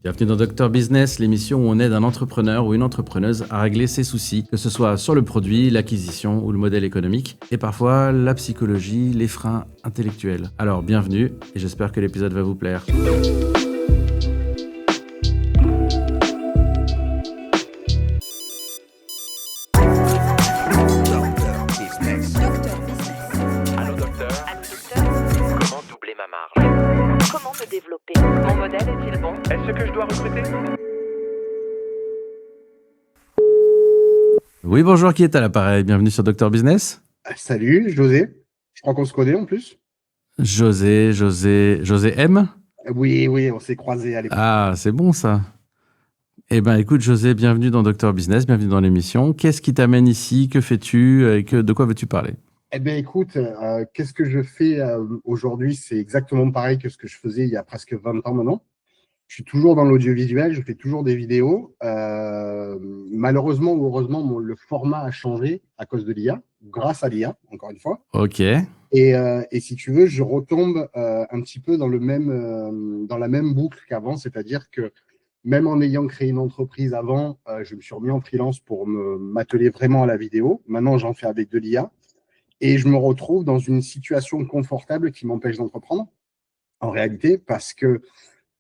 Bienvenue dans Docteur Business, l'émission où on aide un entrepreneur ou une entrepreneuse à régler ses soucis, que ce soit sur le produit, l'acquisition ou le modèle économique, et parfois la psychologie, les freins intellectuels. Alors bienvenue, et j'espère que l'épisode va vous plaire. Allô docteur, comment doubler ma marge? Comment me développer? Mon modèle est-il bon? Est-ce que je dois recruter? Oui, bonjour, qui est à l'appareil? Bienvenue sur Docteur Business. Salut, José. Je crois qu'on se connaît en plus. José M. Oui, on s'est croisés à l'époque. Ah, c'est bon ça. Eh ben écoute José, bienvenue dans Docteur Business, bienvenue dans l'émission. Qu'est-ce qui t'amène ici? Que fais-tu? Et de quoi veux-tu parler? Eh bien, écoute, qu'est-ce que je fais aujourd'hui? C'est exactement pareil que ce que je faisais il y a presque 20 ans maintenant. Je suis toujours dans l'audiovisuel, je fais toujours des vidéos. Malheureusement ou heureusement, le format a changé à cause de l'IA, grâce à l'IA, encore une fois. Ok. Et si tu veux, je retombe un petit peu dans dans la même boucle qu'avant, c'est-à-dire que même en ayant créé une entreprise avant, je me suis remis en freelance pour m'atteler vraiment à la vidéo. Maintenant, j'en fais avec de l'IA. Et je me retrouve dans une situation confortable qui m'empêche d'entreprendre, en réalité, parce que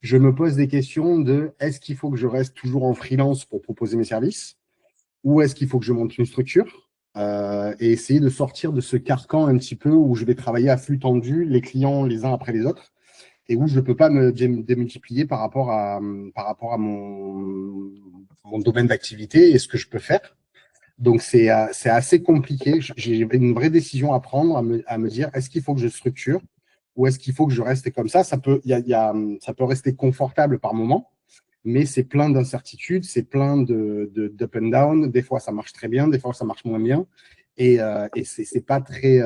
je me pose des questions de est-ce qu'il faut que je reste toujours en freelance pour proposer mes services ou est-ce qu'il faut que je monte une structure et essayer de sortir de ce carcan un petit peu où je vais travailler à flux tendu, les clients les uns après les autres, et où je ne peux pas me démultiplier par rapport à mon domaine d'activité et ce que je peux faire. Donc, c'est assez compliqué. J'ai une vraie décision à prendre, à me dire, est-ce qu'il faut que je structure ou est-ce qu'il faut que je reste comme ça? Ça peut rester confortable par moment, mais c'est plein d'incertitudes, c'est plein d'up and down. Des fois, ça marche très bien, des fois, ça marche moins bien. Et c'est pas très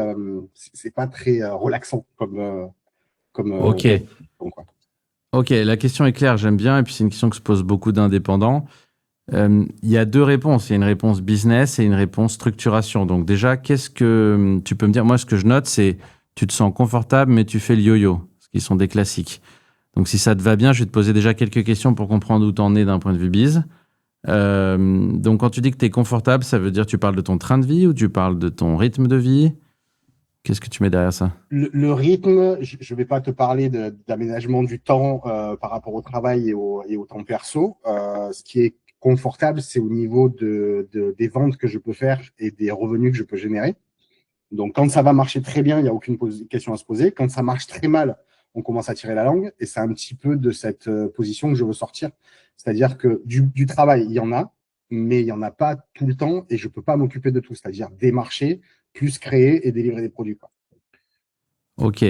relaxant comme Ok. quoi. Ok, la question est claire, j'aime bien, et puis c'est une question que se posent beaucoup d'indépendants. Il y a deux réponses. Il y a une réponse business et une réponse structuration. Donc déjà, qu'est-ce que tu peux me dire? Moi, ce que je note, c'est tu te sens confortable, mais tu fais le yo-yo, ce qui sont des classiques. Donc si ça te va bien, je vais te poser déjà quelques questions pour comprendre où tu en es d'un point de vue biz. Donc quand tu dis que tu es confortable, ça veut dire que tu parles de ton train de vie ou tu parles de ton rythme de vie? Qu'est-ce que tu mets derrière ça? Le rythme, je ne vais pas te parler d'aménagement du temps par rapport au travail et au temps perso. Ce qui est confortable, c'est au niveau des ventes que je peux faire et des revenus que je peux générer. Donc, quand ça va marcher très bien, il n'y a aucune question à se poser. Quand ça marche très mal, on commence à tirer la langue. Et c'est un petit peu de cette position que je veux sortir. C'est-à-dire que du travail, il y en a, mais il n'y en a pas tout le temps et je ne peux pas m'occuper de tout. C'est-à-dire démarcher, plus créer et délivrer des produits, quoi. Ok.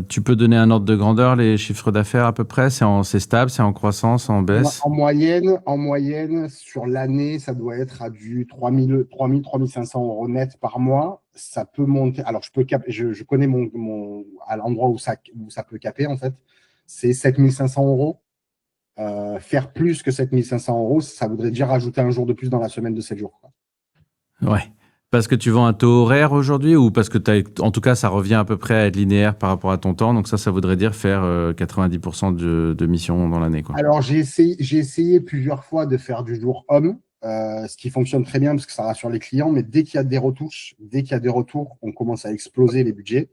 Tu peux donner un ordre de grandeur, les chiffres d'affaires à peu près? C'est stable, c'est en croissance, en baisse? En moyenne, sur l'année, ça doit être à du 3 000, 3 500 euros net par mois. Ça peut monter. Alors, je connais à l'endroit où ça peut caper, en fait. C'est 7 500 euros. Faire plus que 7 500 euros, ça voudrait dire rajouter un jour de plus dans la semaine de 7 jours, quoi. Ouais. Parce que tu vends un taux horaire aujourd'hui ou parce que en tout cas, ça revient à peu près à être linéaire par rapport à ton temps. Donc ça voudrait dire faire 90% de missions dans l'année, quoi. Alors, j'ai essayé plusieurs fois de faire du jour homme, ce qui fonctionne très bien parce que ça rassure les clients. Mais dès qu'il y a des retouches, dès qu'il y a des retours, on commence à exploser les budgets.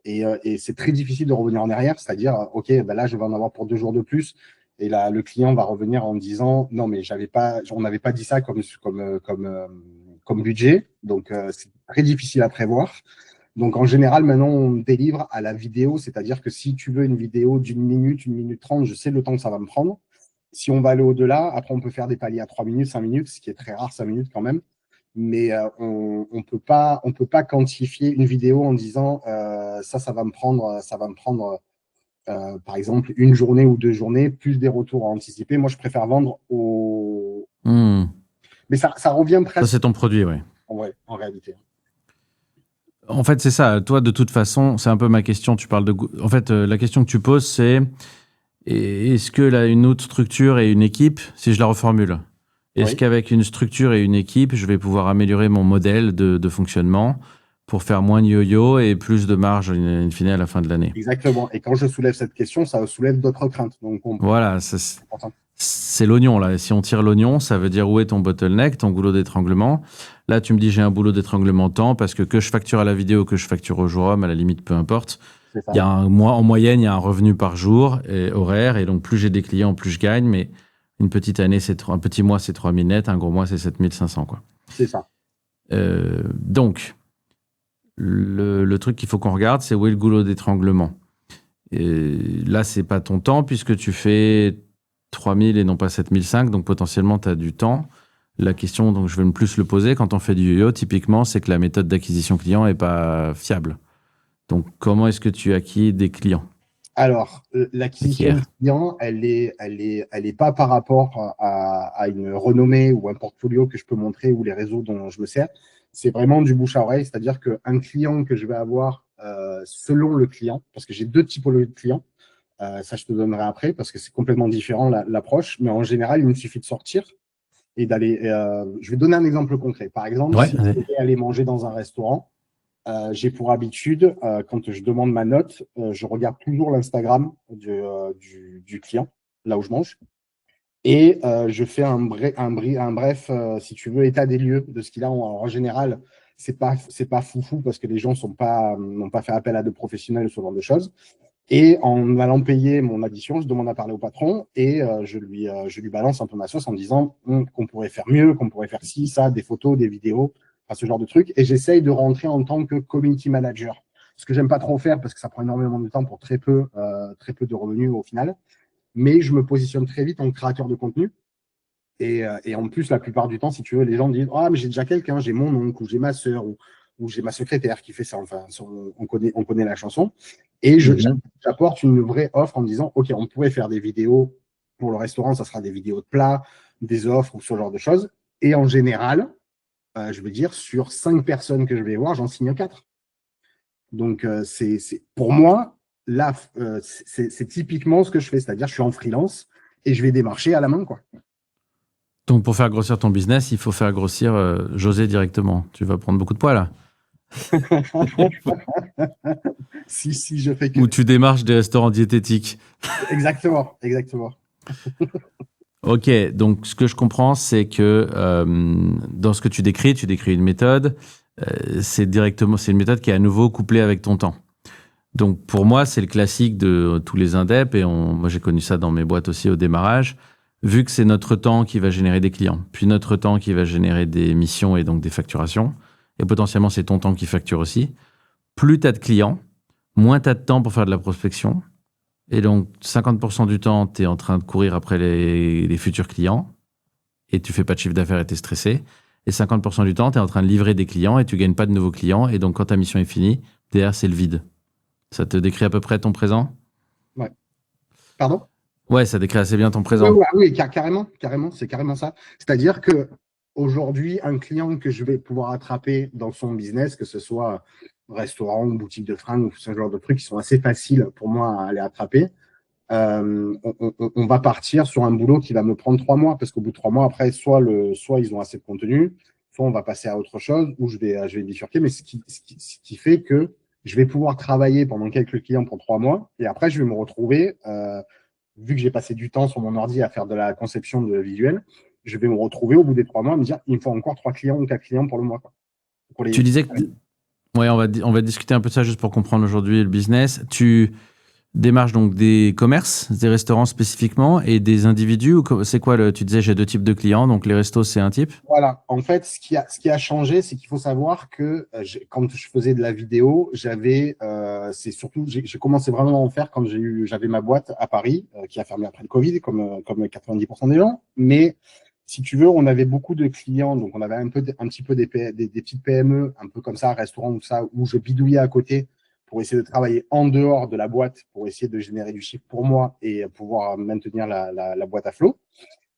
Et c'est très difficile de revenir en arrière. C'est-à-dire, OK, ben là, je vais en avoir pour 2 jours de plus. Et là, le client va revenir en disant, non, mais on n'avait pas dit ça comme budget. Donc, c'est très difficile à prévoir. Donc, en général, maintenant, on délivre à la vidéo, c'est-à-dire que si tu veux une vidéo d'une minute, 1 minute 30, je sais le temps que ça va me prendre. Si on va aller au-delà, après, on peut faire des paliers à 3 minutes, 5 minutes, ce qui est très rare, 5 minutes quand même. Mais on peut pas quantifier une vidéo en disant ça va me prendre, par exemple, 1 journée ou 2 journées, plus des retours à anticiper. Moi, je préfère vendre au… Mais ça revient presque… Ça, c'est ton produit, oui. En réalité. En fait, c'est ça. Toi, de toute façon, c'est un peu ma question. Tu parles de… En fait, la question que tu poses, c'est est-ce que là, une autre structure et une équipe, si je la reformule, est-ce qu'avec une structure et une équipe, je vais pouvoir améliorer mon modèle de fonctionnement pour faire moins de yo-yo et plus de marge in fine à la fin de l'année? Exactement. Et quand je soulève cette question, ça soulève d'autres craintes. Donc voilà, c'est l'oignon, là. Et si on tire l'oignon, ça veut dire où est ton bottleneck, ton goulot d'étranglement. Là, tu me dis, j'ai un boulot d'étranglement tant, parce que je facture à la vidéo, que je facture au jour homme, à la limite, peu importe. C'est ça. Il y a un mois, en moyenne, il y a un revenu par jour et horaire. Et donc, plus j'ai des clients, plus je gagne. Mais une petite année, un petit mois, c'est 3 000 net. Un gros mois, c'est 7 500, quoi. C'est ça. Donc, le truc qu'il faut qu'on regarde, c'est où est le goulot d'étranglement. Et là, c'est pas ton temps, puisque tu fais 3 000 et non pas 7 500. Donc, potentiellement, tu as du temps. La question, donc, je vais plus le poser. Quand on fait du yo-yo, typiquement, c'est que la méthode d'acquisition client est pas fiable. Donc, comment est-ce que tu acquiers des clients? Alors, l'acquisition client, elle est pas par rapport à une renommée ou un portfolio que je peux montrer ou les réseaux dont je me sers. C'est vraiment du bouche à oreille, c'est-à-dire qu'un client que je vais avoir selon le client, parce que j'ai 2 typologies de clients, ça je te donnerai après parce que c'est complètement différent l'approche, mais en général, il me suffit de sortir et d'aller. Je vais donner un exemple concret. Par exemple, si je vais aller manger dans un restaurant, j'ai pour habitude, quand je demande ma note, je regarde toujours l'Instagram du client, là où je mange, et je fais un bref, si tu veux, état des lieux de ce qu'il a. En général, c'est pas foufou parce que les gens n'ont pas fait appel à de professionnels, ce genre de choses. Et en allant payer mon addition, je demande à parler au patron et je lui balance un peu ma sauce en disant qu'on pourrait faire mieux, qu'on pourrait faire ci, ça, des photos, des vidéos, enfin, ce genre de trucs. Et j'essaye de rentrer en tant que community manager. Ce que j'aime pas trop faire parce que ça prend énormément de temps pour très peu de revenus au final. Mais je me positionne très vite en créateur de contenu. Et en plus, la plupart du temps, si tu veux, les gens me disent ah, mais j'ai déjà quelqu'un, j'ai mon oncle ou j'ai ma sœur ou j'ai ma secrétaire qui fait ça. Enfin, on connaît la chanson. Et j'apporte une vraie offre en me disant ok, on pourrait faire des vidéos pour le restaurant, ça sera des vidéos de plats, des offres ou ce genre de choses. Et en général, je veux dire, sur 5 personnes que je vais voir, j'en signe 4. Donc, pour moi, là, c'est typiquement ce que je fais. C'est-à-dire, je suis en freelance et je vais démarcher à la main, quoi. Donc, pour faire grossir ton business, il faut faire grossir José directement. Tu vas prendre beaucoup de poids, là. Si je fais que... Ou tu démarches des restaurants diététiques. Exactement. Ok, donc ce que je comprends, c'est que dans ce que tu décris une méthode. C'est une méthode qui est à nouveau couplée avec ton temps. Donc pour moi, c'est le classique de tous les indeps, et moi j'ai connu ça dans mes boîtes aussi au démarrage. Vu que c'est notre temps qui va générer des clients, puis notre temps qui va générer des missions et donc des facturations, et potentiellement c'est ton temps qui facture aussi, plus tu as de clients, moins tu as de temps pour faire de la prospection. Et donc 50% du temps, tu es en train de courir après les futurs clients, et tu fais pas de chiffre d'affaires et tu es stressé. Et 50% du temps, tu es en train de livrer des clients et tu gagnes pas de nouveaux clients. Et donc, quand ta mission est finie, derrière, c'est le vide. Ça te décrit à peu près ton présent? Ouais. Pardon? Ouais, ça décrit assez bien ton présent. Oui, carrément. C'est carrément ça. C'est-à-dire que aujourd'hui, un client que je vais pouvoir attraper dans son business, que ce soit restaurant, boutique de fringues ou ce genre de trucs qui sont assez faciles pour moi à aller attraper, on va partir sur un boulot qui va me prendre 3 mois, parce qu'au bout de 3 mois, après, soit ils ont assez de contenu, soit on va passer à autre chose, ou je vais bifurquer, mais ce qui fait que je vais pouvoir travailler pendant quelques clients pour 3 mois, et après, je vais me retrouver, vu que j'ai passé du temps sur mon ordi à faire de la conception de visuel, je vais me retrouver au bout des 3 mois à me dire, il me faut encore 3 clients ou 4 clients pour le mois, quoi. Tu disais que... Ouais, on va discuter un peu de ça juste pour comprendre aujourd'hui le business. Tu démarches donc des commerces, des restaurants spécifiquement, et des individus, ou c'est quoi tu disais j'ai 2 types de clients, donc les restos c'est un type? Voilà, en fait, ce qui a changé, c'est qu'il faut savoir que quand je faisais de la vidéo, c'est surtout, j'ai commencé vraiment à en faire quand j'avais ma boîte à Paris, qui a fermé après le Covid, comme 90% des gens. Mais si tu veux, on avait beaucoup de clients, donc on avait un petit peu des petites PME, un peu comme ça, restaurants ou ça, où je bidouillais à côté pour essayer de travailler en dehors de la boîte, pour essayer de générer du chiffre pour moi et pouvoir maintenir la boîte à flot.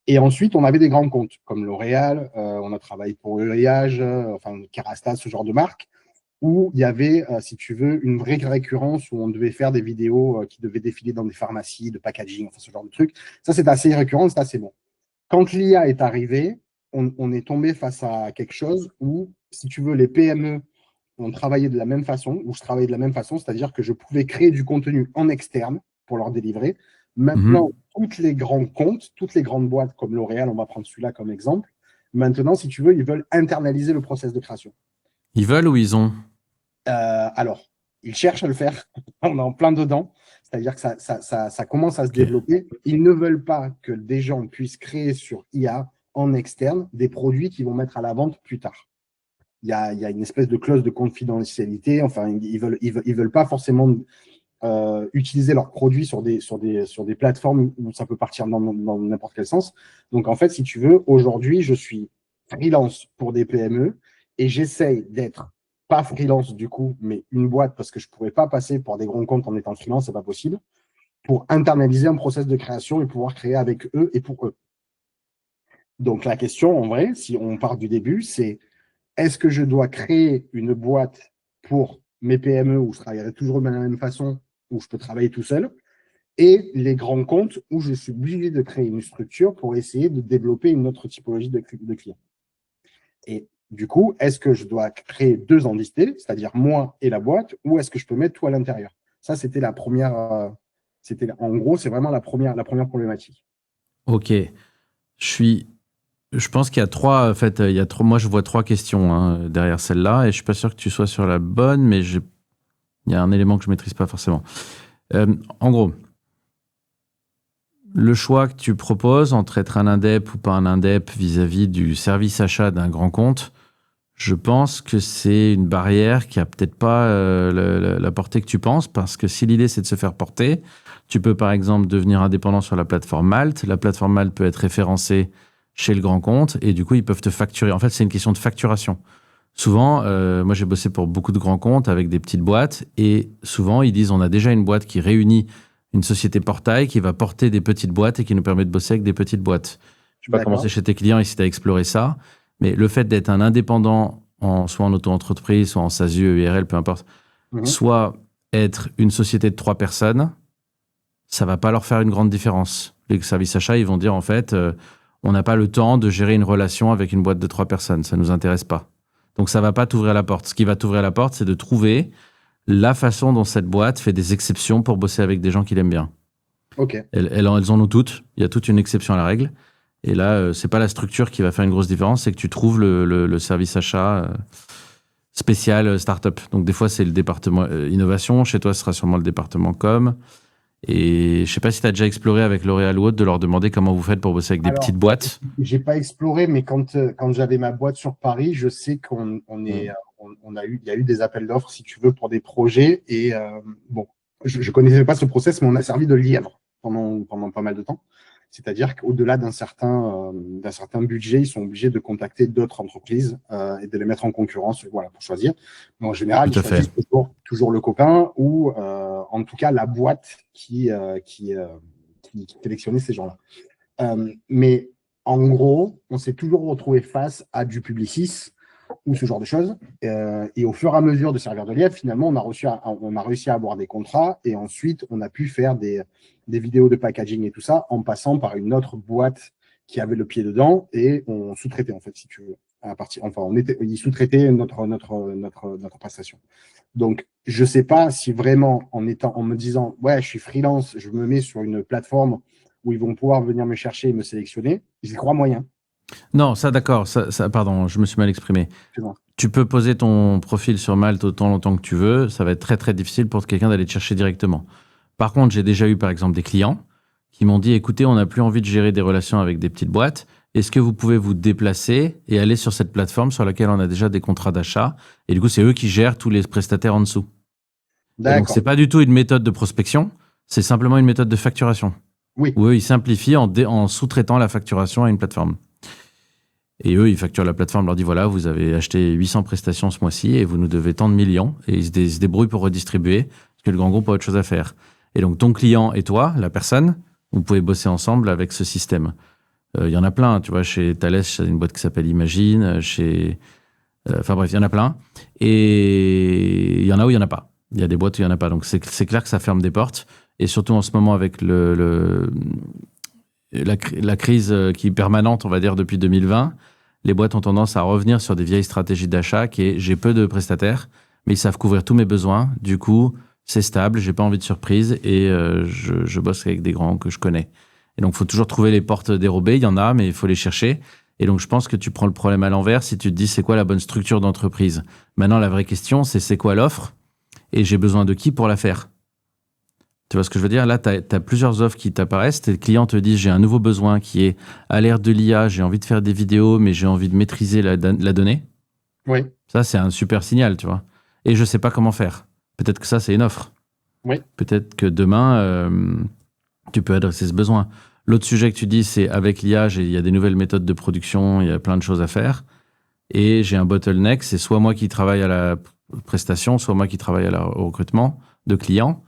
Et ensuite, on avait des grands comptes comme L'Oréal, on a travaillé pour Uriage, enfin Kerastase, ce genre de marque, où il y avait, si tu veux, une vraie récurrence où on devait faire des vidéos qui devaient défiler dans des pharmacies, de packaging, enfin ce genre de trucs. Ça, c'est assez récurrent, c'est assez bon. Quand l'IA est arrivée, on est tombé face à quelque chose où, si tu veux, les PME ont travaillé de la même façon, ou je travaillais de la même façon, c'est-à-dire que je pouvais créer du contenu en externe pour leur délivrer, Maintenant, toutes les grands comptes, toutes les grandes boîtes comme L'Oréal, on va prendre celui-là comme exemple. Maintenant, si tu veux, ils veulent internaliser le process de création. Ils veulent ou ils ont? Alors, ils cherchent à le faire. On est en plein dedans. C'est-à-dire que ça commence à se développer. Ils ne veulent pas que des gens puissent créer sur IA en externe des produits qu'ils vont mettre à la vente plus tard. Il y a une espèce de clause de confidentialité. Enfin, ils veulent pas forcément utiliser leurs produits sur des plateformes où ça peut partir dans n'importe quel sens. Donc, en fait, si tu veux, aujourd'hui, je suis freelance pour des PME et j'essaye d'être pas freelance du coup, mais une boîte parce que je ne pourrais pas passer pour des grands comptes en étant freelance, c'est pas possible, pour internaliser un process de création et pouvoir créer avec eux et pour eux. Donc, la question, en vrai, si on part du début, c'est est-ce que je dois créer une boîte pour mes PME où je travaillerai toujours de la même façon, où je peux travailler tout seul, et les grands comptes où je suis obligé de créer une structure pour essayer de développer une autre typologie de clients. Et du coup, est-ce que je dois créer deux entités, c'est-à-dire moi et la boîte, ou est-ce que je peux mettre tout à l'intérieur? Ça, c'était la première. En gros, c'est vraiment la première problématique. Ok. Je pense qu'il y a trois. En fait, moi, je vois trois questions derrière celle-là, et je suis pas sûr que tu sois sur la bonne, mais il y a un élément que je maîtrise pas forcément. En gros, le choix que tu proposes entre être un indep ou pas un indep vis-à-vis du service achat d'un grand compte, je pense que c'est une barrière qui a peut-être pas la portée que tu penses, parce que si l'idée c'est de se faire porter, tu peux par exemple devenir indépendant sur la plateforme Malte. La plateforme Malte peut être référencée chez le grand compte et du coup ils peuvent te facturer. En fait, c'est une question de facturation. Souvent, moi j'ai bossé pour beaucoup de grands comptes avec des petites boîtes et souvent ils disent on a déjà une boîte qui réunit une société portail qui va porter des petites boîtes et qui nous permet de bosser avec des petites boîtes. Je ne sais pas comment c'est chez tes clients et si tu as exploré ça, mais le fait d'être un indépendant, soit en auto-entreprise, soit en SASU, URL, peu importe, soit être une société de 3 personnes, ça ne va pas leur faire une grande différence. Les services achats, ils vont dire en fait, on n'a pas le temps de gérer une relation avec une boîte de 3 personnes, ça ne nous intéresse pas. Donc ça ne va pas t'ouvrir la porte. Ce qui va t'ouvrir la porte, c'est de trouver la façon dont cette boîte fait des exceptions pour bosser avec des gens qui l'aiment bien. Ok. Elles en ont toutes. Il y a toute une exception à la règle. Et là, c'est pas la structure qui va faire une grosse différence, c'est que tu trouves le service achat spécial startup. Donc des fois, c'est le département innovation. Chez toi, ce sera sûrement le département com. Et je sais pas si tu as déjà exploré avec L'Oréal ou autre de leur demander comment vous faites pour bosser avec des petites boîtes. J'ai pas exploré, mais quand j'avais ma boîte sur Paris, je sais il y a eu des appels d'offres, si tu veux, pour des projets. Et bon, je connaissais pas ce process, mais on a servi de lièvre pendant pas mal de temps. C'est-à-dire qu'au-delà d'un certain budget, ils sont obligés de contacter d'autres entreprises et de les mettre en concurrence, voilà, pour choisir. Mais en général, ils choisissent toujours le copain ou en tout cas la boîte qui sélectionnait ces gens-là. Mais en gros, on s'est toujours retrouvé face à du Publicis ou ce genre de choses. Et au fur et à mesure de servir de lièvre, finalement, on a réussi à avoir des contrats et ensuite, on a pu faire des vidéos de packaging et tout ça en passant par une autre boîte qui avait le pied dedans et on sous-traitait, en fait, si tu veux. Ils sous-traitaient notre prestation. Donc, je ne sais pas si vraiment, en me disant, ouais, je suis freelance, je me mets sur une plateforme où ils vont pouvoir venir me chercher et me sélectionner, j'y crois moyen. Non, ça d'accord, pardon, je me suis mal exprimé. Tu peux poser ton profil sur Malte autant longtemps que tu veux, ça va être très très difficile pour quelqu'un d'aller te chercher directement. Par contre, j'ai déjà eu par exemple des clients qui m'ont dit, écoutez, on n'a plus envie de gérer des relations avec des petites boîtes, est-ce que vous pouvez vous déplacer et aller sur cette plateforme sur laquelle on a déjà des contrats d'achat? Et du coup, c'est eux qui gèrent tous les prestataires en dessous. Donc, c'est pas du tout une méthode de prospection, c'est simplement une méthode de facturation. Oui. Où eux, ils simplifient en sous-traitant la facturation à une plateforme. Et eux, ils facturent la plateforme, leur dit voilà, vous avez acheté 800 prestations ce mois-ci et vous nous devez tant de millions. Et ils se débrouillent pour redistribuer parce que le grand groupe a autre chose à faire. Et donc, ton client et toi, la personne, vous pouvez bosser ensemble avec ce système. Il y en a plein, tu vois, chez Thales, il y a une boîte qui s'appelle Imagine, enfin bref, il y en a plein. Et il y en a où il n'y en a pas. Il y a des boîtes où il n'y en a pas. Donc, c'est clair que ça ferme des portes. Et surtout en ce moment, avec la crise qui est permanente, on va dire, depuis 2020, les boîtes ont tendance à revenir sur des vieilles stratégies d'achat qui est j'ai peu de prestataires, mais ils savent couvrir tous mes besoins. Du coup, c'est stable, j'ai pas envie de surprise et je bosse avec des grands que je connais. Et donc, il faut toujours trouver les portes dérobées. Il y en a, mais il faut les chercher. Et donc, je pense que tu prends le problème à l'envers si tu te dis c'est quoi la bonne structure d'entreprise. Maintenant, la vraie question, c'est quoi l'offre et j'ai besoin de qui pour la faire. Tu vois ce que je veux dire? Là, tu as plusieurs offres qui t'apparaissent. Tes clients te disent j'ai un nouveau besoin qui est à l'ère de l'IA, j'ai envie de faire des vidéos, mais j'ai envie de maîtriser la donnée. Oui, Ça, c'est un super signal, tu vois. Et je sais pas comment faire. Peut-être que ça, c'est une offre. oui, Peut-être que demain, tu peux adresser ce besoin. L'autre sujet que tu dis, c'est avec l'IA, il y a des nouvelles méthodes de production, il y a plein de choses à faire. Et j'ai un bottleneck, c'est soit moi qui travaille à la prestation, soit moi qui travaille au recrutement de clients.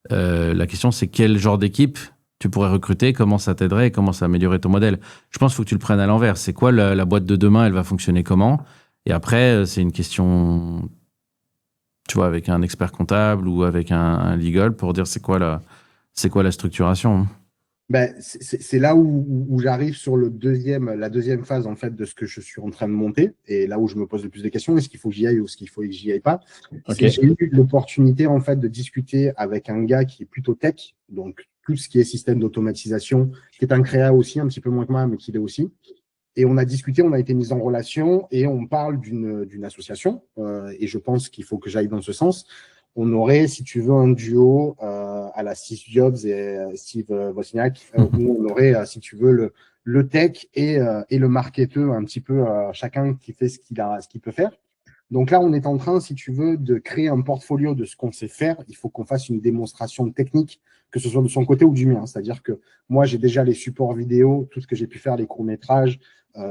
La question, c'est quel genre d'équipe tu pourrais recruter, comment ça t'aiderait et comment ça améliorerait ton modèle. Je pense qu'il faut que tu le prennes à l'envers. C'est quoi la boîte de demain, elle va fonctionner comment? Et après, c'est une question, tu vois, avec un expert comptable ou avec un legal pour dire c'est quoi la structuration. Ben, c'est là où j'arrive sur la deuxième phase en fait de ce que je suis en train de monter et là où je me pose le plus de questions, est-ce qu'il faut que j'y aille ou est-ce qu'il faut que j'y aille pas. Ok. J'ai eu l'opportunité en fait de discuter avec un gars qui est plutôt tech, donc tout ce qui est système d'automatisation, qui est un créa aussi, un petit peu moins que moi, mais qui l'est aussi. Et on a discuté, on a été mis en relation et on parle d'une association et je pense qu'il faut que j'aille dans ce sens. On aurait, si tu veux, un duo à la Steve Jobs et Steve Wozniak, où on aurait, si tu veux, le tech et le marketeur, un petit peu chacun qui fait ce qu'il peut faire. Donc là, on est en train, si tu veux, de créer un portfolio de ce qu'on sait faire. Il faut qu'on fasse une démonstration technique, que ce soit de son côté ou du mien. C'est-à-dire que moi, j'ai déjà les supports vidéo, tout ce que j'ai pu faire, les courts-métrages,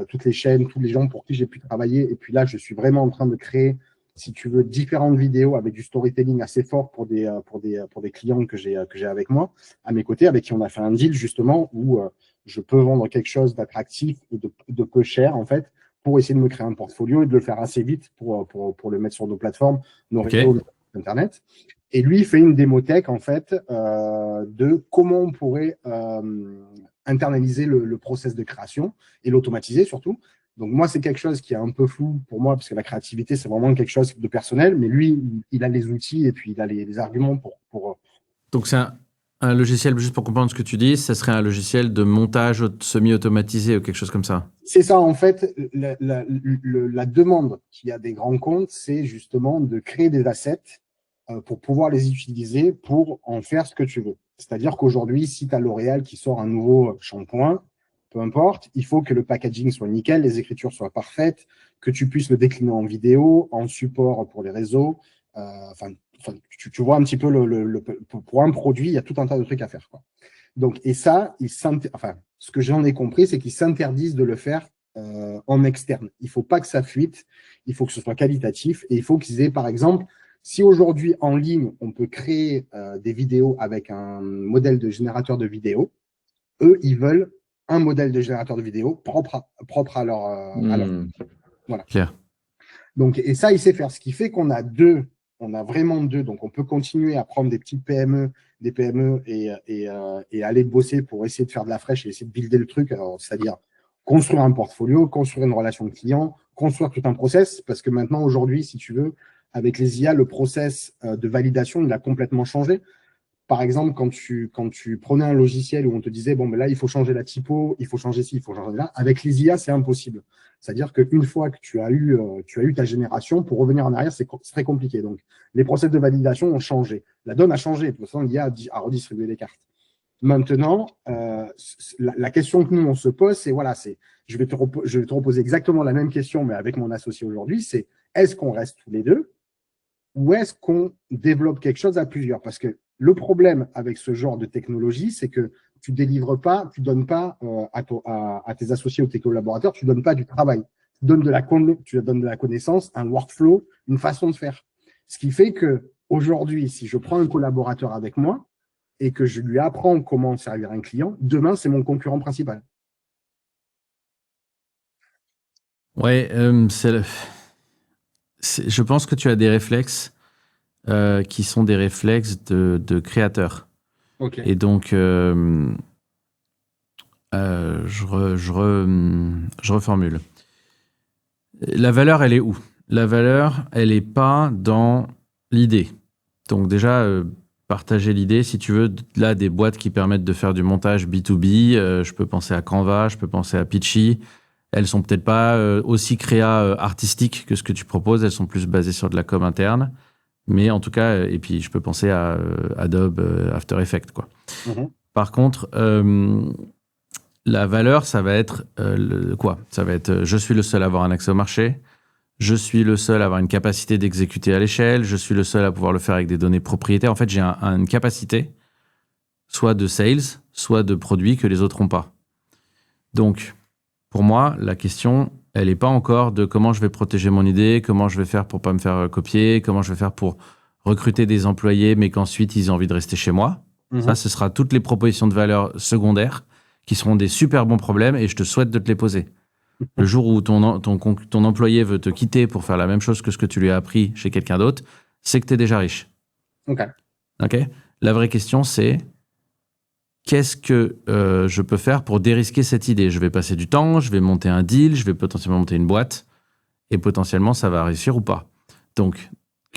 toutes les chaînes, tous les gens pour qui j'ai pu travailler. Et puis là, je suis vraiment en train de créer, si tu veux, différentes vidéos avec du storytelling assez fort pour des clients que j'ai avec moi, à mes côtés, avec qui on a fait un deal justement où je peux vendre quelque chose d'attractif et de peu cher en fait, pour essayer de me créer un portfolio et de le faire assez vite pour le mettre sur nos plateformes, nos réseaux, nos Internet. Et lui, il fait une démothèque en fait de comment on pourrait internaliser le process de création et l'automatiser surtout. Donc moi, c'est quelque chose qui est un peu flou pour moi, parce que la créativité, c'est vraiment quelque chose de personnel, mais lui, il a les outils et puis il a les arguments pour... Donc c'est un logiciel, juste pour comprendre ce que tu dis, ça serait un logiciel de montage semi-automatisé ou quelque chose comme ça? C'est ça, en fait, la demande qu'il y a des grands comptes, c'est justement de créer des assets pour pouvoir les utiliser pour en faire ce que tu veux. C'est-à-dire qu'aujourd'hui, si tu as L'Oréal qui sort un nouveau shampoing, peu importe, il faut que le packaging soit nickel, les écritures soient parfaites, que tu puisses le décliner en vidéo, en support pour les réseaux. Tu vois un petit peu pour un produit, il y a tout un tas de trucs à faire, quoi. Donc, et ça, ce que j'en ai compris, c'est qu'ils s'interdisent de le faire en externe. Il ne faut pas que ça fuite, il faut que ce soit qualitatif et il faut qu'ils aient, par exemple, si aujourd'hui en ligne, on peut créer des vidéos avec un modèle de générateur de vidéos, eux, ils veulent un modèle de générateur de vidéos propre à leur. Voilà. Clair. Donc, et ça, il sait faire. Ce qui fait qu'on a vraiment deux. Donc, on peut continuer à prendre des petites PME, des PME et aller bosser pour essayer de faire de la fraîche et essayer de builder le truc. C'est-à-dire construire un portfolio, construire une relation client, construire tout un process. Parce que maintenant, aujourd'hui, si tu veux, avec les IA, le process de validation, il a complètement changé. Par exemple, quand tu prenais un logiciel où on te disait, bon, mais là, il faut changer la typo, il faut changer ci, il faut changer là, avec les IA, c'est impossible. C'est-à-dire qu'une fois que tu as eu ta génération, pour revenir en arrière, c'est très compliqué. Donc, les process de validation ont changé. La donne a changé. De toute façon, l'IA a redistribué les cartes. Maintenant, la question que nous, on se pose, c'est, voilà, je vais te reposer exactement la même question, mais avec mon associé aujourd'hui, c'est est-ce qu'on reste tous les deux ou est-ce qu'on développe quelque chose à plusieurs? Parce que le problème avec ce genre de technologie, c'est que tu délivres pas, tu donnes pas à tes associés ou tes collaborateurs, tu donnes pas du travail. Tu donnes de la connaissance, un workflow, une façon de faire. Ce qui fait que aujourd'hui, si je prends un collaborateur avec moi et que je lui apprends comment servir un client, demain, c'est mon concurrent principal. Ouais, je pense que tu as des réflexes qui sont des réflexes de créateur. Okay. Et donc, je reformule. La valeur, elle est où? La valeur, elle n'est pas dans l'idée. Donc déjà, partager l'idée, si tu veux, là, des boîtes qui permettent de faire du montage B2B, je peux penser à Canva, je peux penser à Pitchy. Elles sont peut-être pas aussi créa artistiques que ce que tu proposes, elles sont plus basées sur de la com interne. Mais en tout cas, et puis je peux penser à Adobe After Effects, quoi. Mhm. Par contre, la valeur, ça va être quoi? Ça va être je suis le seul à avoir un accès au marché, je suis le seul à avoir une capacité d'exécuter à l'échelle, je suis le seul à pouvoir le faire avec des données propriétaires. En fait, j'ai une capacité, soit de sales, soit de produits que les autres n'ont pas. Donc, pour moi, la question, elle n'est pas encore de comment je vais protéger mon idée, comment je vais faire pour ne pas me faire copier, comment je vais faire pour recruter des employés, mais qu'ensuite ils aient envie de rester chez moi. Ça, ce sera toutes les propositions de valeur secondaires qui seront des super bons problèmes et je te souhaite de te les poser. Le jour où ton employé veut te quitter pour faire la même chose que ce que tu lui as appris chez quelqu'un d'autre, c'est que tu es déjà riche. OK. La vraie question, c'est qu'est-ce que je peux faire pour dérisquer cette idée? Je vais passer du temps, je vais monter un deal, je vais potentiellement monter une boîte et potentiellement, ça va réussir ou pas. Donc,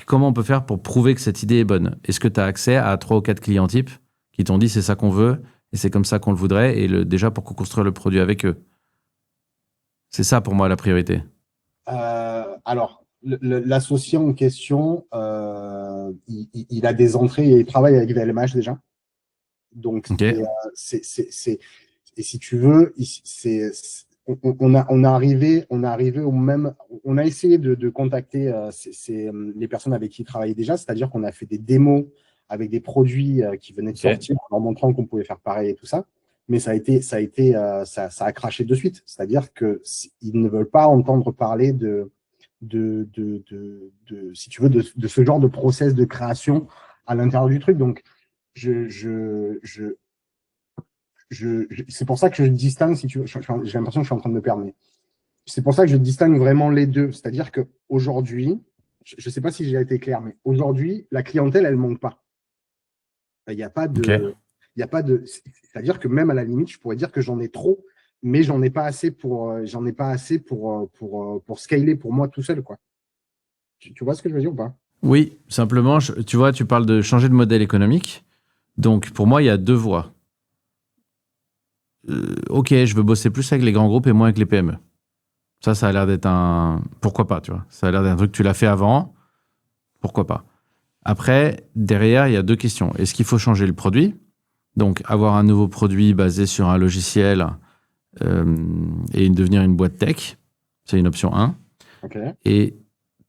comment on peut faire pour prouver que cette idée est bonne? Est-ce que tu as accès à 3 ou 4 clients types qui t'ont dit c'est ça qu'on veut et c'est comme ça qu'on le voudrait et déjà pour construire le produit avec eux? C'est ça pour moi la priorité. Alors, l'associé en question, il a des entrées et il travaille avec VLMH déjà. Donc, Okay. et si tu veux, on est arrivé au même. On a essayé de contacter les personnes avec qui il travaillait déjà, c'est-à-dire qu'on a fait des démos avec des produits qui venaient de sortir, en leur montrant qu'on pouvait faire pareil et tout ça. Mais ça a craché de suite. C'est-à-dire que ils ne veulent pas entendre parler si tu veux, de ce genre de process de création à l'intérieur du truc. Donc, c'est pour ça que je distingue, si tu veux, j'ai l'impression que je suis en train de me perdre, mais c'est pour ça que je distingue vraiment les deux. C'est-à-dire qu'aujourd'hui, je ne sais pas si j'ai été clair, mais aujourd'hui, la clientèle, elle ne manque pas. Il n'y a pas de. Okay. Il y a pas de. C'est-à-dire que même à la limite, je pourrais dire que j'en ai trop, mais j'en ai pas assez pour scaler pour moi tout seul, quoi. Tu vois ce que je veux dire ou pas? Oui, simplement, tu vois, tu parles de changer de modèle économique. Donc, pour moi, il y a 2 voies. Ok, je veux bosser plus avec les grands groupes et moins avec les PME. Ça a l'air d'être un... Pourquoi pas, tu vois? Ça a l'air d'être un truc que tu l'as fait avant. Pourquoi pas? Après, derrière, il y a 2 questions. Est-ce qu'il faut changer le produit? Donc, avoir un nouveau produit basé sur un logiciel et devenir une boîte tech, c'est une option 1. Okay. Et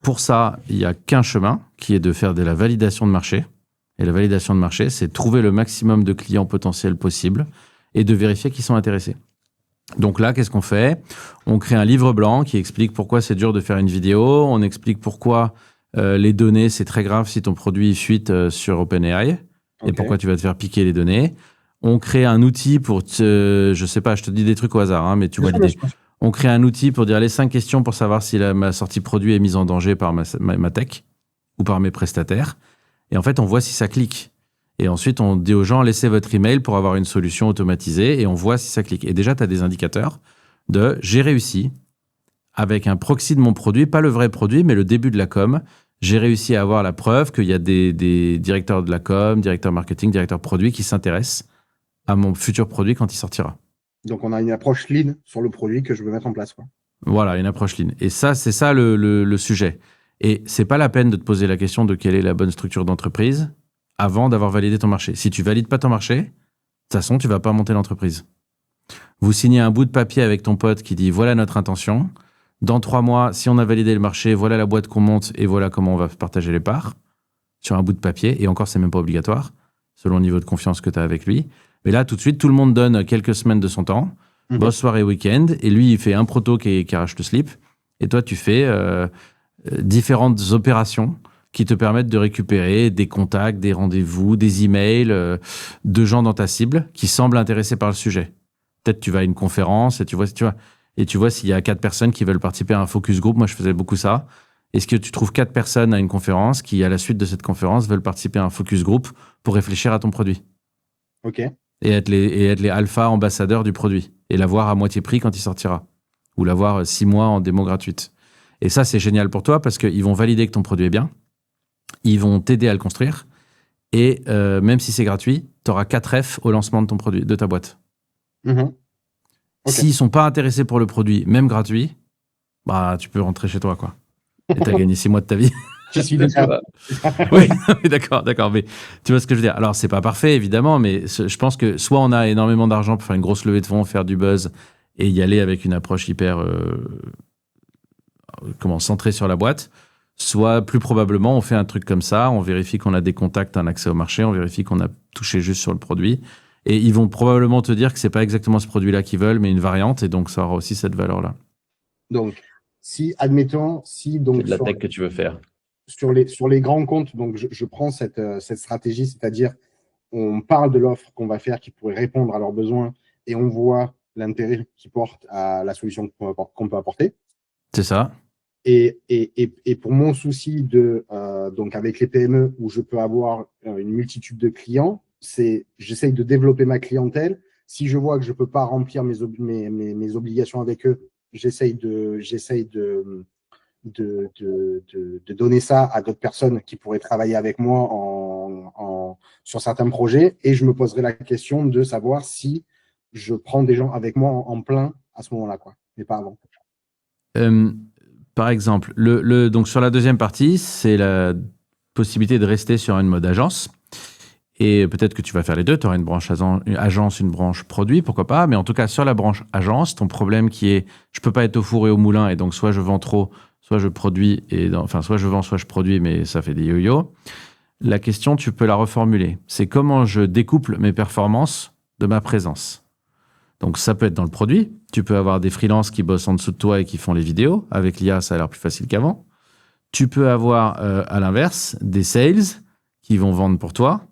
pour ça, il n'y a qu'un chemin, qui est de faire de la validation de marché. Et la validation de marché, c'est trouver le maximum de clients potentiels possibles et de vérifier qu'ils sont intéressés. Donc là, qu'est-ce qu'on fait? On crée un livre blanc qui explique pourquoi c'est dur de faire une vidéo. On explique pourquoi les données, c'est très grave si ton produit fuite sur OpenAI et pourquoi tu vas te faire piquer les données. On crée un outil pour je sais pas, je te dis des trucs au hasard, hein, mais tu vois l'idée. On crée un outil pour dire les 5 questions pour savoir si ma sortie produit est mise en danger par ma tech ou par mes prestataires. Et en fait, on voit si ça clique. Et ensuite, on dit aux gens, laissez votre email pour avoir une solution automatisée et on voit si ça clique. Et déjà, tu as des indicateurs de j'ai réussi avec un proxy de mon produit, pas le vrai produit, mais le début de la com. J'ai réussi à avoir la preuve qu'il y a des directeurs de la com, directeurs marketing, directeurs produits qui s'intéressent à mon futur produit quand il sortira. Donc, on a une approche lean sur le produit que je veux mettre en place, quoi. Voilà, une approche lean. Et ça, c'est ça le sujet. Et c'est pas la peine de te poser la question de quelle est la bonne structure d'entreprise avant d'avoir validé ton marché. Si tu valides pas ton marché, de toute façon, tu vas pas monter l'entreprise. Vous signez un bout de papier avec ton pote qui dit voilà notre intention. Dans 3 mois, si on a validé le marché, voilà la boîte qu'on monte et voilà comment on va partager les parts sur un bout de papier. Et encore, c'est même pas obligatoire selon le niveau de confiance que tu as avec lui. Mais là, tout de suite, tout le monde donne quelques semaines de son temps, bosse soirée, week-end, et lui, il fait un proto qui arrache le slip. Et toi, tu fais différentes opérations qui te permettent de récupérer des contacts, des rendez-vous, des emails de gens dans ta cible qui semblent intéressés par le sujet. Peut-être tu vas à une conférence et tu vois s'il y a 4 personnes qui veulent participer à un focus group. Moi, je faisais beaucoup ça. Est-ce que tu trouves 4 personnes à une conférence qui, à la suite de cette conférence, veulent participer à un focus group pour réfléchir à ton produit? OK. Et être les alpha ambassadeurs du produit et l'avoir à moitié prix quand il sortira ou l'avoir 6 mois en démo gratuite. Et ça, c'est génial pour toi parce qu'ils vont valider que ton produit est bien. Ils vont t'aider à le construire Et même si c'est gratuit, tu auras 4 F au lancement de ton produit, de ta boîte. Ok. S'ils ne sont pas intéressés pour le produit, même gratuit, bah, tu peux rentrer chez toi, quoi. Et tu as gagné 6 mois de ta vie. J'y suis déjà. Oui, d'accord. Mais tu vois ce que je veux dire. Alors, c'est pas parfait, évidemment, mais je pense que soit on a énormément d'argent pour faire une grosse levée de fonds, faire du buzz et y aller avec une approche hyper centrée sur la boîte, soit plus probablement on fait un truc comme ça, on vérifie qu'on a des contacts, un accès au marché, on vérifie qu'on a touché juste sur le produit. Et ils vont probablement te dire que c'est pas exactement ce produit-là qu'ils veulent, mais une variante, et donc ça aura aussi cette valeur-là. Donc, admettons, donc C'est de la tech que tu veux faire. sur les grands comptes, donc je prends cette stratégie, c'est-à-dire on parle de l'offre qu'on va faire qui pourrait répondre à leurs besoins et on voit l'intérêt qu'ils portent à la solution qu'on peut apporter. C'est ça. Et pour mon souci donc avec les PME où je peux avoir une multitude de clients, j'essaye de développer ma clientèle. Si je vois que je peux pas remplir mes obligations avec eux, j'essaye de donner ça à d'autres personnes qui pourraient travailler avec moi sur certains projets. Et je me poserai la question de savoir si je prends des gens avec moi en plein à ce moment-là, quoi, mais pas avant. Par exemple, donc sur la deuxième partie, c'est la possibilité de rester sur une mode agence. Et peut-être que tu vas faire les deux. Tu auras une branche agence, une branche produit, pourquoi pas. Mais en tout cas, sur la branche agence, ton problème qui est, je peux pas être au four et au moulin, et donc soit je vends trop, soit je produis, soit je vends, soit je produis, mais ça fait des yo-yo. La question, tu peux la reformuler. C'est comment je découple mes performances de ma présence. Donc ça peut être dans le produit. Tu peux avoir des freelances qui bossent en dessous de toi et qui font les vidéos. Avec l'IA, ça a l'air plus facile qu'avant. Tu peux avoir, à l'inverse, des sales qui vont vendre pour toi.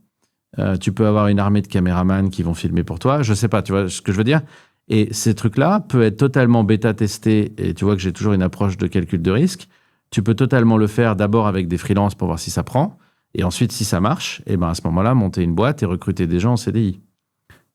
Tu peux avoir une armée de caméramans qui vont filmer pour toi. Je sais pas, tu vois ce que je veux dire? Et ces trucs-là peuvent être totalement bêta-testés. Et tu vois que j'ai toujours une approche de calcul de risque. Tu peux totalement le faire d'abord avec des freelances pour voir si ça prend. Et ensuite, si ça marche, et ben à ce moment-là, monter une boîte et recruter des gens en CDI.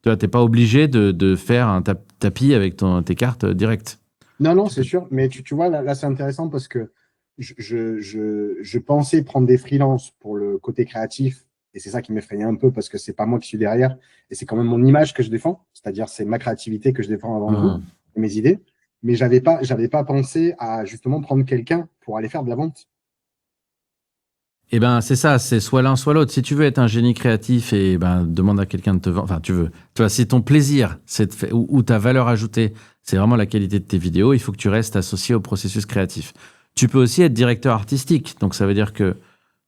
Tu vois, t'es pas obligé de faire un tapis avec tes cartes directes. Non, c'est sûr. Mais tu vois, là c'est intéressant parce que je pensais prendre des freelances pour le côté créatif. Et c'est ça qui m'effrayait un peu parce que c'est pas moi qui suis derrière. Et c'est quand même mon image que je défends. C'est-à-dire, c'est ma créativité que je défends avant tout, et mes idées. Mais j'avais pas pensé à justement prendre quelqu'un pour aller faire de la vente. Eh ben, c'est ça, c'est soit l'un, soit l'autre. Si tu veux être un génie créatif, et demande à quelqu'un de te vendre. Enfin, tu vois, si ton plaisir, ou ta valeur ajoutée, c'est vraiment la qualité de tes vidéos, il faut que tu restes associé au processus créatif. Tu peux aussi être directeur artistique. Donc, ça veut dire que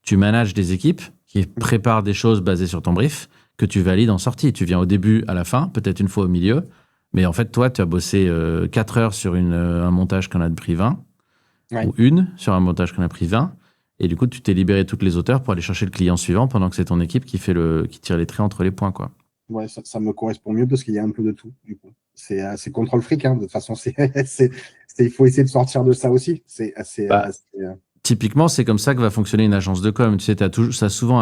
tu manages des équipes qui préparent des choses basées sur ton brief, que tu valides en sortie. Tu viens au début, à la fin, peut-être une fois au milieu. Mais en fait, toi, tu as bossé 4 heures sur un montage qu'on a pris 20, ou sur un montage qu'on a pris 20. Et du coup, tu t'es libéré toutes les auteurs pour aller chercher le client suivant pendant que c'est ton équipe qui tire les traits entre les points, quoi. Ouais, ça me correspond mieux parce qu'il y a un peu de tout, du coup. C'est contrôle fric, hein. De toute façon, il faut essayer de sortir de ça aussi. Typiquement, c'est comme ça que va fonctionner une agence de com. Tu sais, ça souvent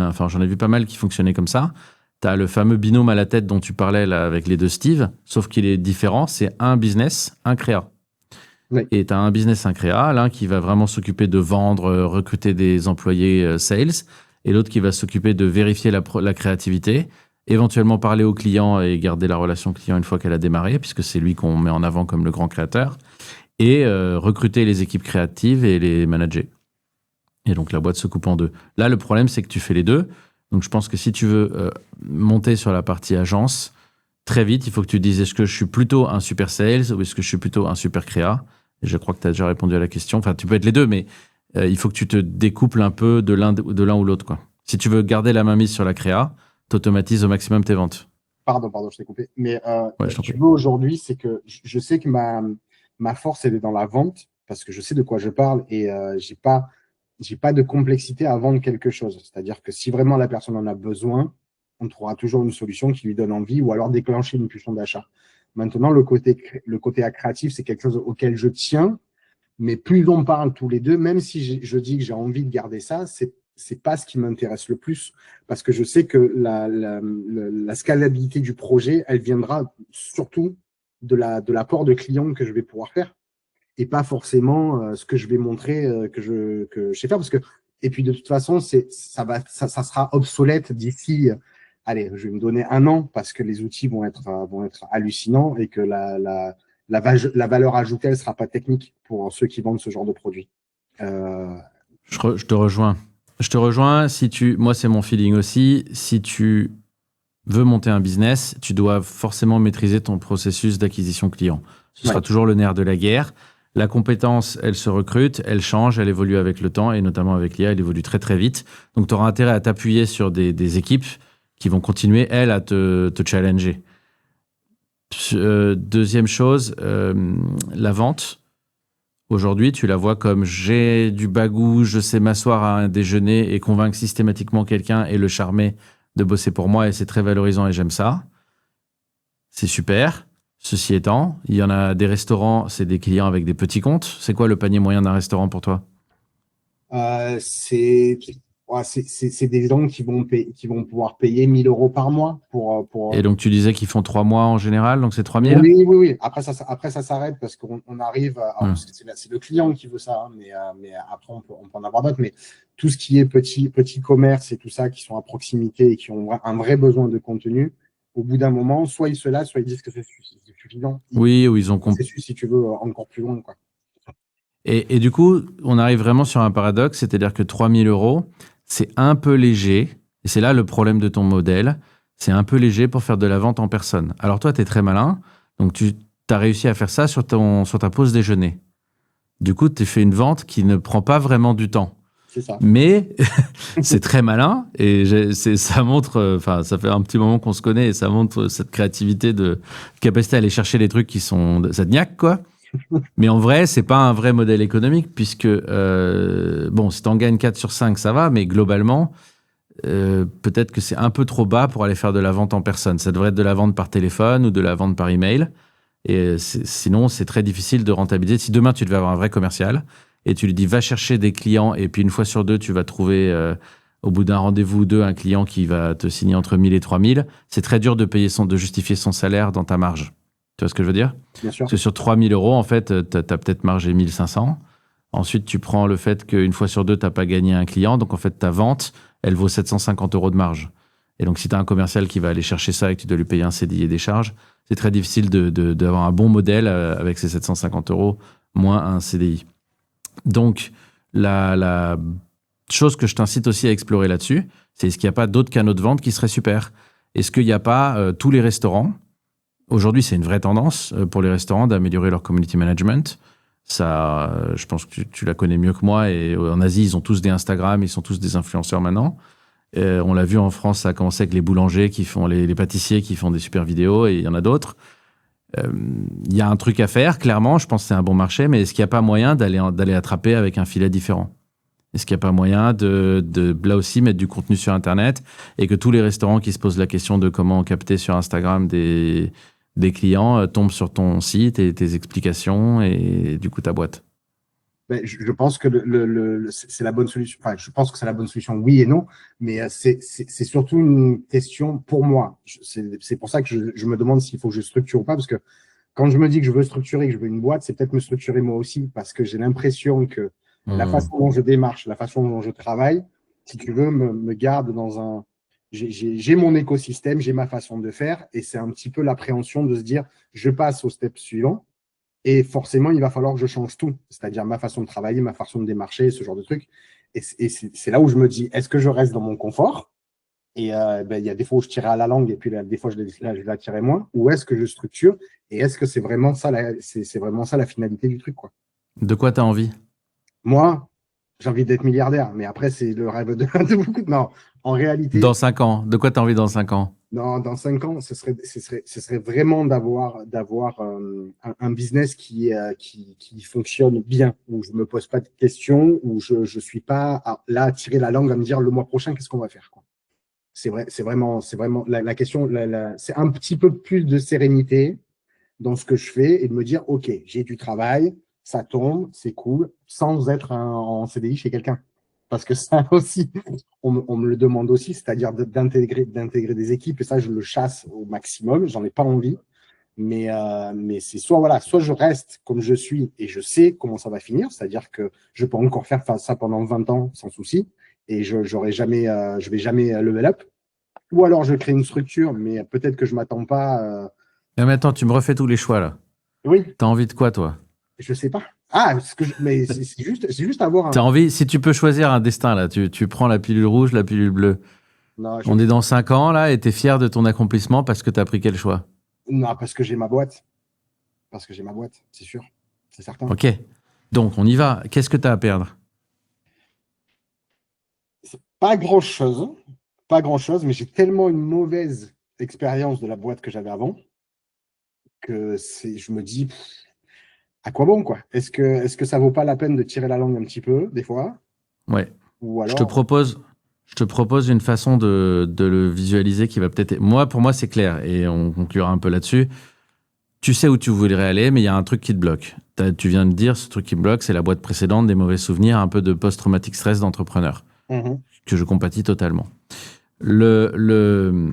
enfin, j'en ai vu pas mal qui fonctionnaient comme ça. Tu as le fameux binôme à la tête dont tu parlais là, avec les deux Steve, sauf qu'il est différent. C'est un business, un créa. Oui. Et tu as un business, un créa, l'un qui va vraiment s'occuper de vendre, recruter des employés sales, et l'autre qui va s'occuper de vérifier la créativité, éventuellement parler au client et garder la relation client une fois qu'elle a démarré, puisque c'est lui qu'on met en avant comme le grand créateur, et recruter les équipes créatives et les manager. Et donc la boîte se coupe en deux. Là, le problème, c'est que tu fais les deux. Donc je pense que si tu veux monter sur la partie agence, très vite, il faut que tu dises est-ce que je suis plutôt un super sales ou est-ce que je suis plutôt un super créa? Et je crois que tu as déjà répondu à la question. Enfin, tu peux être les deux, mais il faut que tu te découples un peu de l'un ou l'autre, quoi. Si tu veux garder la main mise sur la créa, tu automatises au maximum tes ventes. Pardon, je t'ai coupé. Mais tu veux aujourd'hui, c'est que je sais que ma force, elle est dans la vente parce que je sais de quoi je parle et j'ai pas de complexité à vendre quelque chose. C'est-à-dire que si vraiment la personne en a besoin, on trouvera toujours une solution qui lui donne envie ou alors déclencher une pulsion d'achat. Maintenant, le côté créatif, c'est quelque chose auquel je tiens, mais plus on parle tous les deux, même si je dis que j'ai envie de garder ça, c'est pas ce qui m'intéresse le plus parce que je sais que la scalabilité du projet, elle viendra surtout de l'apport de clients que je vais pouvoir faire et pas forcément ce que je vais montrer que je sais faire parce que Et puis de toute façon, ça sera obsolète d'ici, allez, je vais me donner 1 an parce que les outils vont être hallucinants et que la valeur ajoutée, elle sera pas technique pour ceux qui vendent ce genre de produit. Je te rejoins. Je te rejoins. Moi, c'est mon feeling aussi. Si tu veux monter un business, tu dois forcément maîtriser ton processus d'acquisition client. Ce sera toujours le nerf de la guerre. La compétence, elle se recrute, elle change, elle évolue avec le temps et notamment avec l'IA, elle évolue très très vite. Donc, tu auras intérêt à t'appuyer sur des équipes qui vont continuer, elles, à te challenger. Deuxième chose, la vente. Aujourd'hui, tu la vois comme j'ai du bagou, je sais m'asseoir à un déjeuner et convaincre systématiquement quelqu'un et le charmer de bosser pour moi et c'est très valorisant et j'aime ça. C'est super. Ceci étant, il y en a des restaurants, c'est des clients avec des petits comptes. C'est quoi le panier moyen d'un restaurant pour toi? C'est des gens qui vont pouvoir payer 1 000 € par mois pour. Et donc, tu disais qu'ils font 3 mois en général, donc c'est 3 000? Oui. Après, ça s'arrête parce qu'on arrive. Parce que c'est le client qui veut ça, hein, mais après, on peut en avoir d'autres. Mais tout ce qui est petit commerce et tout ça, qui sont à proximité et qui ont un vrai besoin de contenu, au bout d'un moment, soit ils se lassent, soit ils disent que c'est suffisant. Oui, ou ils ont compris. C'est si tu veux, encore plus loin, quoi. Et du coup, on arrive vraiment sur un paradoxe, c'est-à-dire que 3 000 €, c'est un peu léger, et c'est là le problème de ton modèle, c'est un peu léger pour faire de la vente en personne. Alors toi, tu es très malin, donc tu as réussi à faire ça sur ta pause déjeuner. Du coup, tu fais une vente qui ne prend pas vraiment du temps. C'est ça. Mais c'est très malin, et ça montre, enfin, ça fait un petit moment qu'on se connaît, et ça montre cette créativité de capacité à aller chercher des trucs qui sont zadniaques, quoi. Mais en vrai, c'est pas un vrai modèle économique puisque, bon, si tu en gagnes 4 sur 5, ça va, mais globalement, peut-être que c'est un peu trop bas pour aller faire de la vente en personne. Ça devrait être de la vente par téléphone ou de la vente par email. Et sinon, c'est très difficile de rentabiliser. Si demain, tu devais avoir un vrai commercial et tu lui dis, va chercher des clients et puis une fois sur deux, tu vas trouver, au bout d'un rendez-vous ou deux, un client qui va te signer entre 1 000 et 3 000, c'est très dur de justifier son salaire dans ta marge. Tu vois ce que je veux dire? Bien sûr. Parce que sur 3 000 €, en fait, tu as peut-être margé 1 500. Ensuite, tu prends le fait qu'une fois sur deux, tu n'as pas gagné un client. Donc, en fait, ta vente, elle vaut 750 € de marge. Et donc, si tu as un commercial qui va aller chercher ça et que tu dois lui payer un CDI et des charges, c'est très difficile d'avoir un bon modèle avec ces 750 € moins un CDI. Donc, la chose que je t'incite aussi à explorer là-dessus, c'est est-ce qu'il n'y a pas d'autres canaux de vente qui seraient super? Est-ce qu'il n'y a pas tous les restaurants? Aujourd'hui, c'est une vraie tendance pour les restaurants d'améliorer leur community management. Ça, je pense que tu la connais mieux que moi. Et en Asie, ils ont tous des Instagram, ils sont tous des influenceurs maintenant. On l'a vu en France, ça a commencé avec les boulangers qui font les pâtissiers qui font des super vidéos et il y en a d'autres. Il y a un truc à faire, clairement. Je pense que c'est un bon marché, mais est-ce qu'il n'y a pas moyen d'aller attraper avec un filet différent? Est-ce qu'il n'y a pas moyen de là aussi mettre du contenu sur Internet et que tous les restaurants qui se posent la question de comment capter sur Instagram des clients tombent sur ton site et tes explications et du coup ta boîte? Ben, je pense que c'est la bonne solution. Enfin, je pense que c'est la bonne solution, oui et non, mais c'est surtout une question pour moi. C'est pour ça que je me demande s'il faut que je structure ou pas, parce que quand je me dis que je veux structurer, que je veux une boîte, c'est peut-être me structurer moi aussi, parce que j'ai l'impression que la façon dont je démarche, la façon dont je travaille, si tu veux, me garde dans un. J'ai mon écosystème, j'ai ma façon de faire, et c'est un petit peu l'appréhension de se dire, je passe au step suivant. Et forcément, il va falloir que je change tout, c'est-à-dire ma façon de travailler, ma façon de démarcher, ce genre de trucs. Et c'est là où je me dis, est-ce que je reste dans mon confort? Et il y a des fois où je tirais à la langue et puis des fois je la tirais moins. Ou est-ce que je structure? Et est-ce que c'est vraiment ça la finalité du truc, quoi? De quoi tu as envie? Moi, j'ai envie d'être milliardaire, mais après, c'est le rêve de beaucoup. Non, en réalité. Dans 5 ans. De quoi tu as envie dans 5 ans? Non, dans 5 ans, ce serait vraiment d'avoir un business qui fonctionne bien, où je me pose pas de questions, où je suis pas là à tirer la langue à me dire le mois prochain qu'est-ce qu'on va faire, quoi. C'est vraiment la question. C'est un petit peu plus de sérénité dans ce que je fais et de me dire ok, j'ai du travail, ça tombe, c'est cool, sans être en CDI chez quelqu'un. Parce que ça aussi, on me le demande aussi, c'est-à-dire d'intégrer des équipes, et ça, je le chasse au maximum, j'en ai pas envie. Mais c'est soit je reste comme je suis et je sais comment ça va finir, c'est-à-dire que je peux encore faire ça pendant 20 ans sans souci et je vais jamais level up. Ou alors je crée une structure, mais peut-être que je m'attends pas. Mais attends, tu me refais tous les choix là. Oui, T'as envie de quoi, toi? je sais pas. Ah, mais c'est juste avoir T'as envie, si tu peux choisir un destin là, tu prends la pilule rouge, la pilule bleue. Non, On est dans 5 ans là et t'es fier de ton accomplissement parce que t'as pris quel choix? non, parce que j'ai ma boîte. Parce que j'ai ma boîte, c'est sûr. C'est certain. Ok. Donc, on y va. Qu'est-ce que t'as à perdre? Pas grand-chose. Pas grand-chose, mais j'ai tellement une mauvaise expérience de la boîte que j'avais avant que je me dis, à quoi bon, quoi? Est-ce que ça vaut pas la peine de tirer la langue un petit peu, des fois? Ouais. Ou Je alors, te propose une façon de le visualiser qui va peut-être. Pour moi, c'est clair et on conclura un peu là-dessus. Tu sais où tu voudrais aller, mais il y a un truc qui te bloque. Tu viens de dire, ce truc qui me bloque, c'est la boîte précédente, des mauvais souvenirs, un peu de post-traumatic stress d'entrepreneur, que je compatis totalement. Le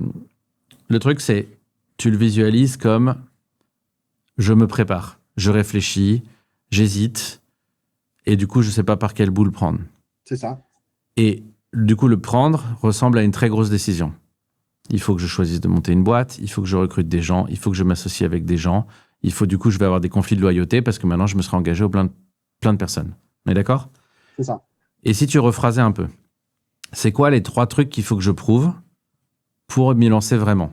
truc, c'est, tu le visualises comme je me prépare, je réfléchis, j'hésite, et du coup, je ne sais pas par quel bout le prendre. c'est ça. Et du coup, le prendre ressemble à une très grosse décision. Il faut que je choisisse de monter une boîte, il faut que je recrute des gens, il faut que je m'associe avec des gens, je vais avoir des conflits de loyauté parce que maintenant, je me serai engagé au plein de personnes. On est d'accord? C'est ça. Et si tu rephrasais un peu, c'est quoi les 3 trucs qu'il faut que je prouve pour m'y lancer vraiment?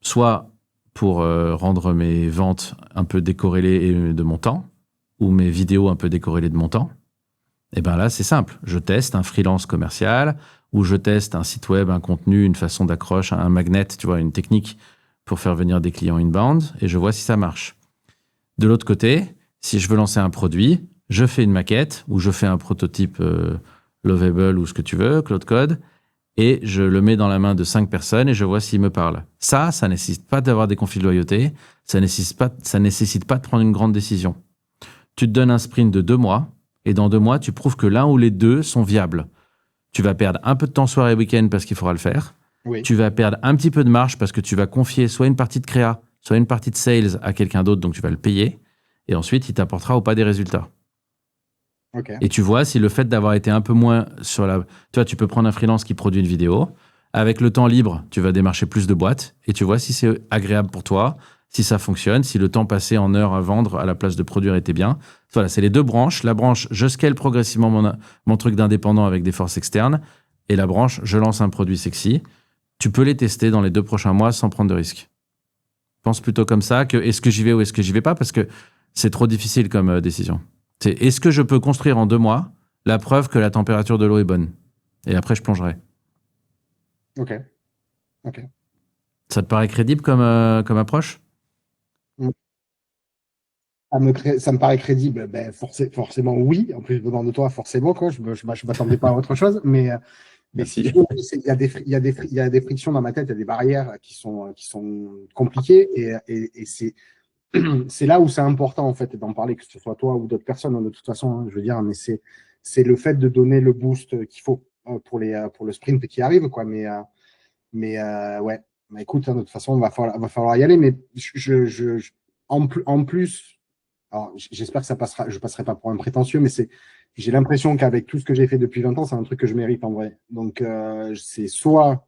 Soit pour rendre mes ventes un peu décorrélées de mon temps, ou mes vidéos un peu décorrélées de mon temps. Et bien là, c'est simple. Je teste un freelance commercial, ou je teste un site web, un contenu, une façon d'accroche, un magnet, tu vois, une technique pour faire venir des clients inbound, et je vois si ça marche. De l'autre côté, si je veux lancer un produit, je fais une maquette, ou je fais un prototype Lovable, ou ce que tu veux, Claude Code, et je le mets dans la main de 5 personnes et je vois s'il me parle. Ça nécessite pas d'avoir des conflits de loyauté, ça nécessite pas de prendre une grande décision. Tu te donnes un sprint de 2 mois, et dans 2 mois, tu prouves que l'un ou les deux sont viables. Tu vas perdre un peu de temps soir et week-end parce qu'il faudra le faire. Oui. Tu vas perdre un petit peu de marge parce que tu vas confier soit une partie de créa, soit une partie de sales à quelqu'un d'autre, donc tu vas le payer. Et ensuite, il t'apportera ou pas des résultats. Okay. Et tu vois si le fait d'avoir été un peu moins sur la... Tu vois, tu peux prendre un freelance qui produit une vidéo. Avec le temps libre, tu vas démarcher plus de boîtes et tu vois si c'est agréable pour toi, si ça fonctionne, si le temps passé en heures à vendre à la place de produire était bien. Voilà, c'est les 2 branches. La branche, je scale progressivement mon truc d'indépendant avec des forces externes. Et la branche, je lance un produit sexy. Tu peux les tester dans les 2 prochains mois sans prendre de risques. Pense plutôt comme ça que est-ce que j'y vais ou est-ce que j'y vais pas, parce que c'est trop difficile comme décision. C'est est-ce que je peux construire en 2 mois la preuve que la température de l'eau est bonne? Et après, je plongerai. Ok. Ça te paraît crédible comme approche? Ça me paraît crédible. Ben, forcément, oui. En plus, venant de toi, forcément, quoi. Je m'attendais pas à autre chose. Mais Merci. si tu veux, il y a des frictions dans ma tête, il y a des barrières qui sont compliquées. Et c'est là où c'est important, en fait, d'en parler, que ce soit toi ou d'autres personnes, hein, de toute façon, hein, je veux dire, mais c'est le fait de donner le boost qu'il faut pour le sprint qui arrive, quoi. Mais ouais, bah, écoute, hein, de toute façon, va falloir y aller. Mais en plus, alors, j'espère que je passerai pas pour un prétentieux, mais j'ai l'impression qu'avec tout ce que j'ai fait depuis 20 ans, c'est un truc que je mérite en vrai. Donc, c'est soit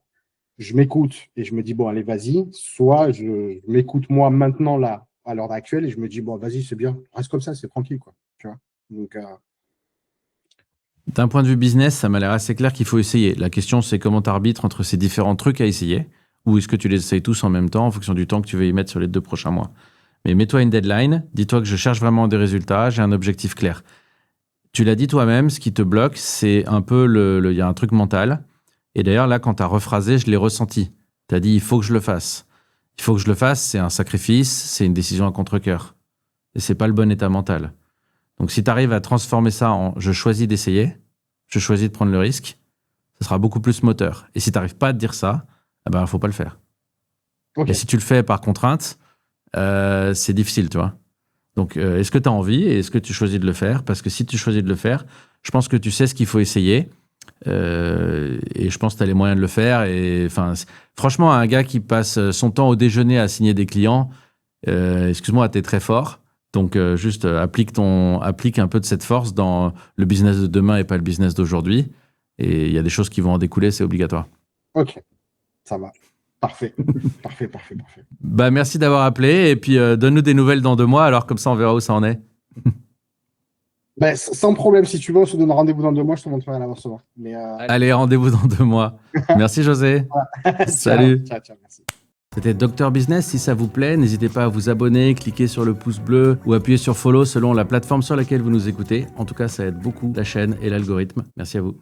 je m'écoute et je me dis, bon, allez, vas-y, soit je m'écoute moi maintenant, là, à l'heure actuelle, et je me dis, bon, vas-y, c'est bien, reste comme ça, c'est tranquille, quoi. Tu vois. Donc, D'un point de vue business, ça m'a l'air assez clair qu'il faut essayer. La question, c'est comment tu arbitres entre ces différents trucs à essayer, ou est-ce que tu les essayes tous en même temps en fonction du temps que tu veux y mettre sur les 2 prochains mois. Mais mets-toi une deadline, dis-toi que je cherche vraiment des résultats, j'ai un objectif clair. Tu l'as dit toi-même, ce qui te bloque, c'est un peu il y a un truc mental. Et d'ailleurs, là, quand tu as rephrasé, je l'ai ressenti. Tu as dit, il faut que je le fasse. Il faut que je le fasse, c'est un sacrifice, c'est une décision à contre-cœur. Et c'est pas le bon état mental. Donc, si tu arrives à transformer ça en « je choisis d'essayer », je choisis de prendre le risque, ça sera beaucoup plus moteur. Et si tu n'arrives pas à te dire ça, eh ben, faut pas le faire. ok. Et si tu le fais par contrainte, c'est difficile, tu vois. Donc, est-ce que tu as envie et est-ce que tu choisis de le faire? Parce que si tu choisis de le faire, je pense que tu sais ce qu'il faut essayer. Et je pense que tu as les moyens de le faire. Et, franchement, un gars qui passe son temps au déjeuner à signer des clients, Excuse-moi, tu es très fort. Donc, juste applique un peu de cette force dans le business de demain et pas le business d'aujourd'hui. Et il y a des choses qui vont en découler, c'est obligatoire. Ok, ça va. Parfait. Parfait. Bah, merci d'avoir appelé. Et puis, donne-nous des nouvelles dans 2 mois. Alors, comme ça, on verra où ça en est. Ben, sans problème, si tu veux, on se donne rendez-vous dans 2 mois, je te montrerai l'avancement. Mais Allez, rendez-vous dans 2 mois. Merci, José. Salut. Ciao, merci. C'était Dr Business. Si ça vous plaît, n'hésitez pas à vous abonner, cliquer sur le pouce bleu ou appuyer sur follow selon la plateforme sur laquelle vous nous écoutez. En tout cas, ça aide beaucoup la chaîne et l'algorithme. Merci à vous.